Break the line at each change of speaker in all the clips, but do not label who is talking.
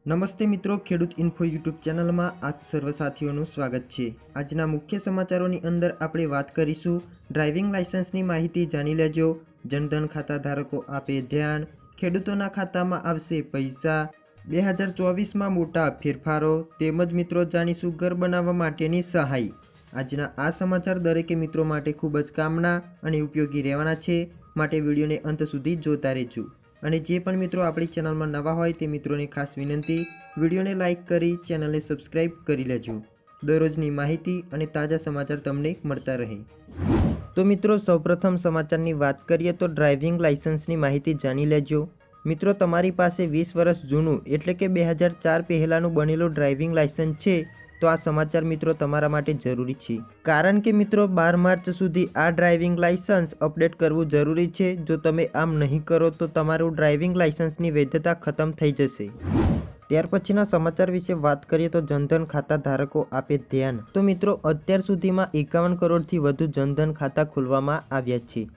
નમસ્તે મિત્રો, ખેડૂત ઇન્ફો યુટ્યુબ ચેનલમાં આપ સર્વ સાથીઓનું સ્વાગત છે। આજના મુખ્ય સમાચારોની અંદર આપણે વાત કરીશું ડ્રાઇવિંગ લાયસન્સની માહિતી જાણી લેજો। જનધન ખાતા ધારકો આપે ધ્યાન, ખેડૂતોના ખાતામાં આવશે પૈસા। 2024માં મોટા ફેરફારો તેમજ મિત્રો જાણીશું ઘર બનાવવા માટેની સહાય। આજના આ સમાચાર દરેકે મિત્રો માટે ખૂબ જ કામના અને ઉપયોગી રહેવાના છે, માટે વિડીયોને અંત સુધી જોતા રહેજો। અને જે પણ મિત્રો આપણી ચેનલમાં નવા હોય તે મિત્રોને ખાસ વિનંતી, વિડીયોને લાઇક કરી ચેનલને સબસ્ક્રાઇબ કરી લેજો। દરરોજની માહિતી અને તાજા સમાચાર તમને મળતા રહે। તો મિત્રો સૌપ્રથમ સમાચારની વાત કરીએ તો ડ્રાઇવિંગ લાયસન્સની માહિતી જાણી લેજો। મિત્રો તમારી પાસે 20 વર્ષ જૂનું એટલે કે 2004 પહેલાંનું બનેલું ડ્રાઇવિંગ લાયસન્સ છે તો આ સમાચાર મિત્રો તમારા માટે જરૂરી છે, કારણ કે મિત્રો 12 માર્ચ સુધી આ ડ્રાઇવિંગ લાયસન્સ અપડેટ કરવું જરૂરી છે। જો તમે આમ નહીં કરો તો તમારું ડ્રાઇવિંગ લાયસન્સની વૈધતા ખતમ થઈ જશે। ત્યાર પછીના સમાચાર વિશે વાત કરીએ તો જનધન ખાતા ધારકો આપે ધ્યાન। તો મિત્રો અત્યાર સુધીમાં 51 કરોડથી વધુ જનધન ખાતા ખોલવામાં આવ્યા છે।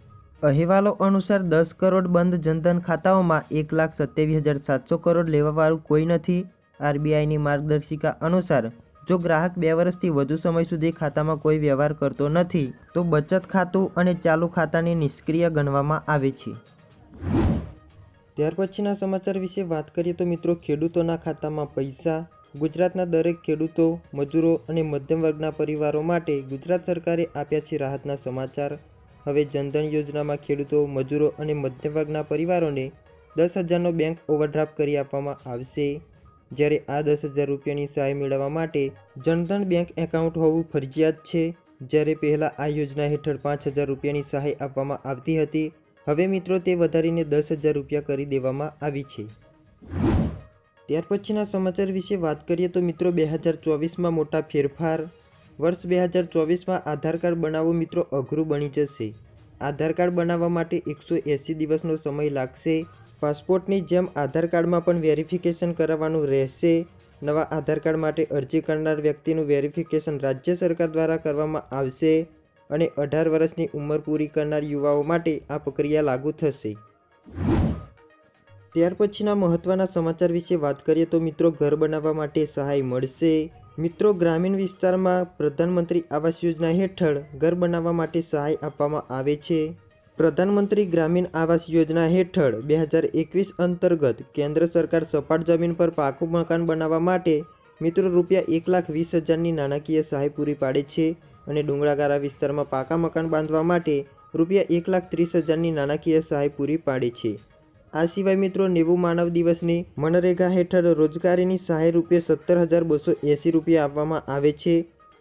અહેવાલો અનુસાર 10 કરોડ બંધ જનધન ખાતાઓમાં 1,27,700 કરોડ લેવાવાળું કોઈ નથી। આરબીઆઈની માર્ગદર્શિકા અનુસાર જો ગ્રાહક 2 વર્ષથી વધુ સમય સુધી ખાતામાં કોઈ વ્યવહાર કરતો નથી તો બચત ખાતું અને ચાલુ ખાતાને નિષ્ક્રિય ગણવામાં આવે છે। ત્યાર પછીના સમાચાર વિશે વાત કરીએ તો મિત્રો ખેડૂતોના ખાતામાં પૈસા। ગુજરાતના દરેક ખેડૂતો, મજૂરો અને મધ્યમ વર્ગના પરિવારો માટે ગુજરાત સરકારે આપ્યા છે રાહતના સમાચાર। હવે જનધન યોજનામાં ખેડૂતો, મજૂરો અને મધ્યમ વર્ગના પરિવારોને 10,000નો બેંક ઓવરડ્રાફ્ટ કરી આપવામાં આવશે। જ્યારે આ 10,000 રૂપિયાની સહાય મેળવવા માટે જનધન બેંક એકાઉન્ટ હોવું ફરજિયાત છે। જ્યારે પહેલાં આ યોજના હેઠળ 5,000 રૂપિયાની સહાય આપવામાં આવતી હતી, હવે મિત્રો તે વધારીને 10,000 રૂપિયા કરી દેવામાં આવી છે। ત્યાર પછીના સમાચાર વિશે વાત કરીએ તો મિત્રો 2024માં મોટા ફેરફાર। વર્ષ 2024માં આધાર કાર્ડ બનાવવું મિત્રો અઘરું બની જશે। આધાર કાર્ડ બનાવવા માટે 180 દિવસનો સમય લાગશે। પાસપોર્ટની જેમ આધાર કાર્ડમાં પણ વેરિફિકેશન કરાવવાનું રહેશે। નવા આધાર કાર્ડ માટે અરજી કરનાર વ્યક્તિનું વેરિફિકેશન રાજ્ય સરકાર દ્વારા કરવામાં આવશે અને 18 વર્ષની ઉંમર પૂરી કરનાર યુવાઓ માટે આ પ્રક્રિયા લાગુ થશે। ત્યાર પછીના મહત્ત્વના સમાચાર વિશે વાત કરીએ તો મિત્રો ઘર બનાવવા માટે સહાય મળશે। મિત્રો ગ્રામીણ વિસ્તારમાં પ્રધાનમંત્રી આવાસ યોજના હેઠળ ઘર બનાવવા માટે સહાય આપવામાં આવે છે। પ્રધાનમંત્રી ગ્રામીણ આવાસ યોજના હેઠળ 2021 અંતર્ગત કેન્દ્ર સરકાર સપાટ જમીન પર પાકું મકાન બનાવવા માટે મિત્રો રૂપિયા 1,20,000ની નાણાકીય સહાય પૂરી પાડે છે અને ડુંગળાગાળા વિસ્તારમાં પાકા મકાન બાંધવા માટે રૂપિયા 1,30,000ની નાણાકીય સહાય પૂરી પાડે છે। આ સિવાય મિત્રો 90 માનવ દિવસની મનરેગા હેઠળ રોજગારીની સહાય રૂપિયા 17,280 રૂપિયા આપવામાં આવે છે।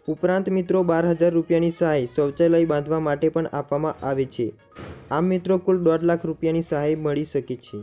ઉપરાંત મિત્રો 12,000 રૂપિયાની સહાય શૌચાલય બાંધવા માટે પણ આપવામાં આવે છે। આમ મિત્રો કુલ 1.5 લાખ રૂપિયાની સહાય મળી શકે છે।